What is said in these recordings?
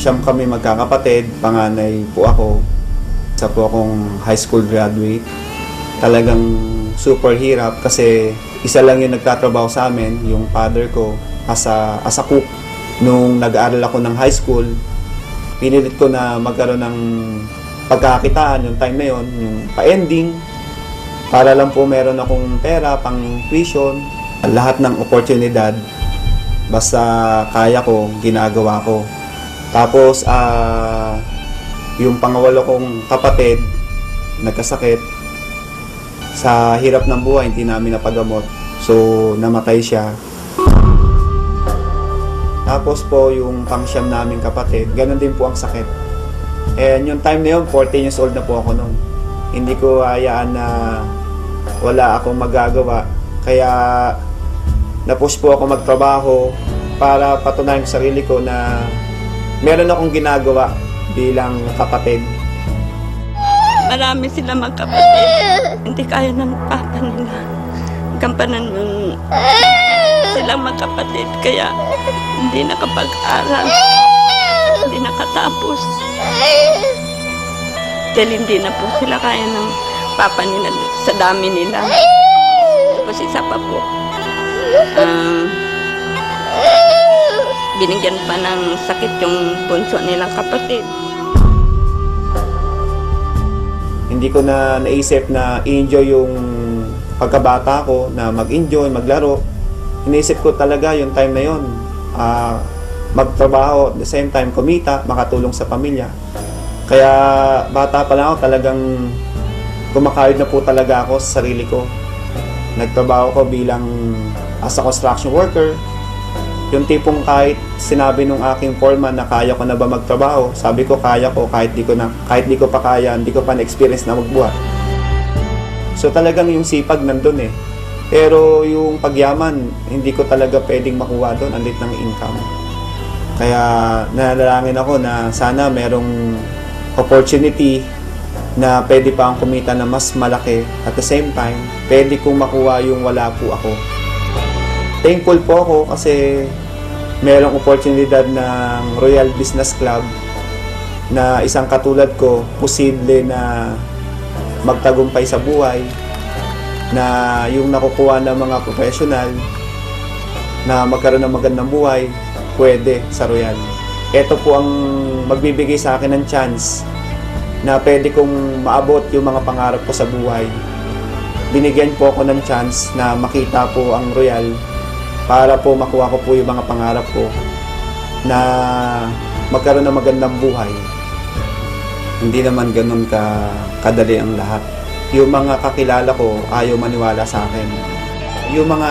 Siyam kami magkakapatid, panganay po ako. Isa po akong high school graduate. Talagang super hirap kasi isa lang yung nagtatrabaho sa amin, yung father ko, as a cook. Nung nag-aaral ako ng high school, pinilit ko na magkaroon ng pagkakakitaan yung time na yon, yung pa-ending, para lang po meron akong pera, pang tuition, lahat ng oportunidad, basta kaya ko, ginagawa ko. Tapos, yung pangawalo kong kapatid, nagkasakit, sa hirap ng buhay, hindi namin napagamot. So, namatay siya. Tapos po, yung pangsyam naming kapatid, ganun din po ang sakit. And yung time na yun, 14 years old na po ako noon. Hindi ko hayaan na wala akong magagawa. Kaya, na-push po ako magtrabaho para patunayan sa sarili ko na meron akong ginagawa bilang kapatid. Marami sila magkapatid. Hindi kaya ng papa nila. Gampanan yung silang magkapatid. Kaya hindi nakapag-aral. Hindi nakatapos. Dahil hindi na po sila kaya ng papa nila sa dami nila. Tapos isa pa po. Binigyan pa ng sakit yung bunso nilang kapatid. Hindi ko na naisip na i-enjoy yung pagkabata ko, na mag-enjoy, maglaro. Iniisip ko talaga yung time na yun, magtrabaho, at the same time kumita, makatulong sa pamilya. Kaya bata pa lang ako, talagang kumakayod na po talaga ako sa sarili ko. Nagtrabaho ko bilang as a construction worker. Yung tipong kahit sinabi nung aking foreman na kaya ko na ba magtrabaho, sabi ko kaya ko, kahit di ko pa kaya, hindi ko pa na-experience na magbuhat. So talagang yung sipag nandun eh. Pero yung pagyaman, hindi ko talaga pwedeng makuha doon, ang lit ng income. Kaya nanalangin ako na sana merong opportunity na pwede pa akong kumita na mas malaki. At the same time, pwede kong makuha yung wala po ako. Thankful po ako kasi merong oportunidad ng Royal Business Club na isang katulad ko, posible na magtagumpay sa buhay, na yung nakukuha ng mga professional na magkaroon ng magandang buhay, pwede sa Royal. Ito po ang magbibigay sa akin ng chance na pwede kong maabot yung mga pangarap ko sa buhay. Binigyan po ako ng chance na makita po ang Royal para po makuha ko po yung mga pangarap ko na magkaroon ng magandang buhay. Hindi naman ganun kadali ang lahat. Yung mga kakilala ko ayaw maniwala sa akin. Yung mga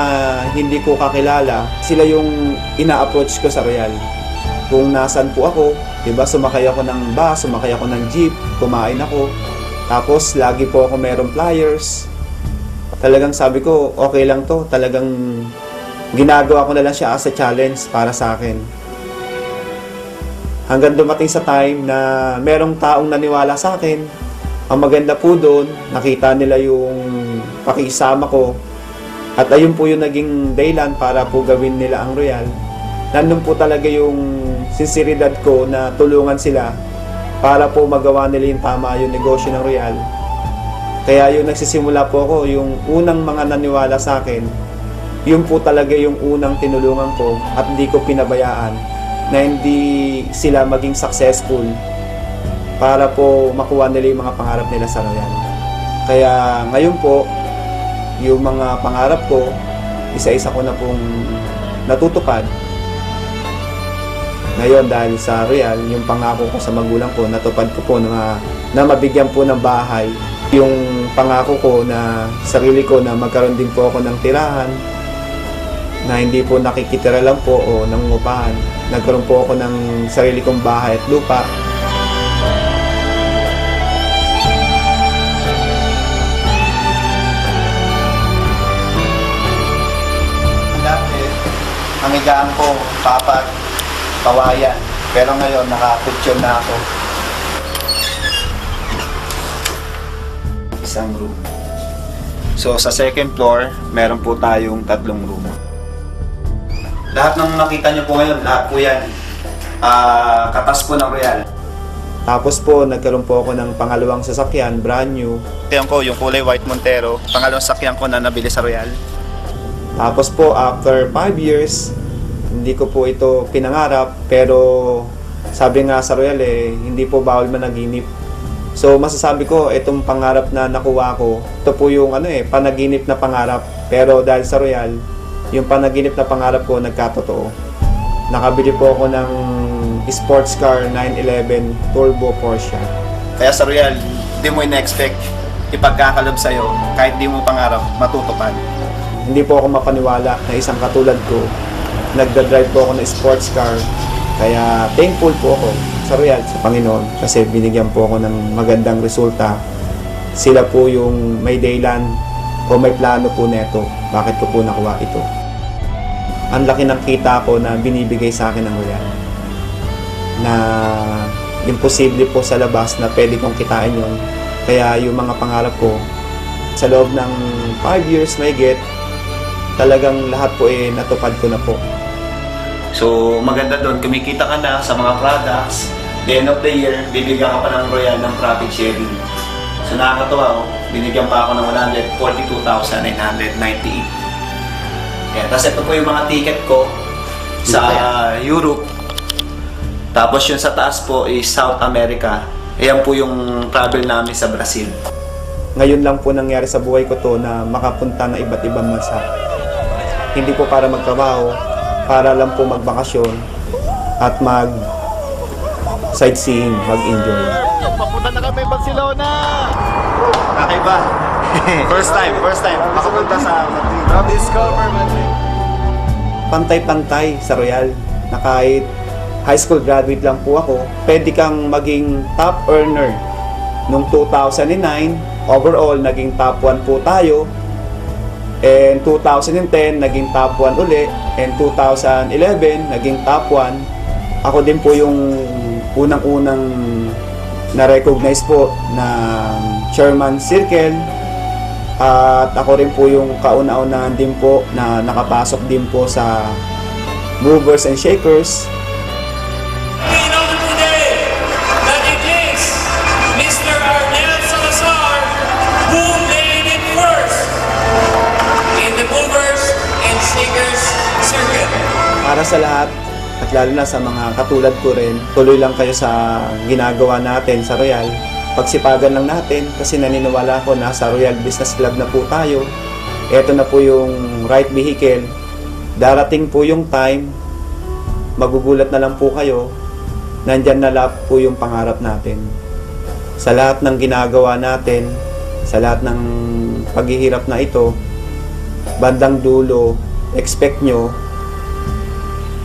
hindi ko kakilala, sila yung ina-approach ko sa Royal. Kung nasan po ako, diba, sumakay ako ng bus, sumakay ako ng jeep, kumain ako. Tapos lagi po ako merong flyers. Talagang sabi ko, okay lang to. Talagang ginagawa ko na lang siya as a challenge para sa akin. Hanggang dumating sa time na merong taong naniwala sa akin. Ang maganda po doon, nakita nila yung pakisama ko. At ayun po yung naging dahilan para po gawin nila ang Royal. Nandun po talaga yung sinseridad ko na tulungan sila para po magawa nila yung tama yung negosyo ng Royal. Kaya yung nagsisimula po ako, yung unang mga naniwala sa akin, yun po talaga yung unang tinulungan ko at hindi ko pinabayaan na hindi sila maging successful para po makuha nila yung mga pangarap nila sa Royal. Kaya ngayon po, yung mga pangarap ko, isa-isa ko na pong natutupad. Ngayon dahil sa Royal, yung pangako ko sa magulang ko, natupad ko po na mabigyan po ng bahay. Yung pangako ko na sarili ko na magkaroon din po ako ng tirahan, na hindi po nakikitira lang po o nangungupahan. Nagkaroon po ako ng sarili kong bahay at lupa. Dati, ang higaan ko, papat, kawayan. Pero ngayon, nakakutsyon na ako. Isang room. So, sa second floor, meron po tayong 3 room. Lahat ng nakita nyo po ngayon, lahat po yan katas po ng Royal. Tapos po, nagkaroon po ako ng pangalawang sasakyan, brand new. Ito ko, yung kulay white Montero. Pangalawang sasakyan ko na nabili sa Royal. Tapos po, after 5 years, hindi ko po ito pinangarap. Pero sabi nga sa Royal hindi po bawal managinip. So masasabi ko, itong pangarap na nakuha ko, ito po yung panaginip na pangarap. Pero dahil sa Royal, yung panaginip na pangarap ko nagkatotoo. Nakabili po ako ng sports car 911 Turbo Porsche. Kaya sa Royal, hindi mo ina-expect ipagkakalob sa'yo kahit di mo pangarap matutupad. Hindi po ako mapaniwala na isang katulad ko, nagda-drive po ako ng sports car. Kaya thankful po ako sa Royal, sa Panginoon, kasi binigyan po ako ng magandang resulta. Sila po yung may daylan o may plano po neto. Bakit ko po nakuha ito? Ang laki ng kita ko na binibigay sa akin ng Royal. Na imposible po sa labas na pwede kong kitain yun. Kaya yung mga pangarap ko, sa loob ng 5 years may get, talagang lahat po natupad ko na po. So maganda doon, kumikita ka na sa mga products. The end of the year, bibigyan ka pa ng Royal ng profit sharing. So nakakatuwa, binigyan pa ako ng 142,998. Yeah, tapos ito po yung mga ticket ko sa Europe. Tapos yung sa taas po is South America. Ayan po yung travel namin sa Brazil. Ngayon lang po nangyari sa buhay ko to na makapunta na iba't ibang bansa. Hindi po para magtrabaho, para lang po magbakasyon at sightseeing, mag-enjoy. Papunta na kami Barcelona! Okay ba? First time makapunta sa Madrid. Discover Madrid. Pantay-pantay sa Royal na kahit high school graduate lang po ako, pwede kang maging top earner. Noong 2009, overall, naging top 1 po tayo. And 2010, naging top 1 uli. And 2011, naging top 1. Ako din po yung unang-unang na-recognize po na Chairman Circle. At ako rin po yung kauna-unahan din po na nakapasok din po sa Movers and Shakers. We know today that it is Mr. Arnel Salazar who made it first in the Movers and Shakers circuit. Para sa lahat, at lalo na sa mga katulad ko rin, tuloy lang kayo sa ginagawa natin sa Royal. Pagsipagan lang natin kasi naniniwala ko na sa Royal Business Club na po tayo. Ito na po yung right vehicle. Darating po yung time, magugulat na lang po kayo, nandyan na lahat po yung pangarap natin. Sa lahat ng ginagawa natin, sa lahat ng paghihirap na ito, bandang dulo, expect nyo,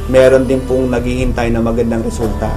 meron din pong naghihintay na magandang resulta.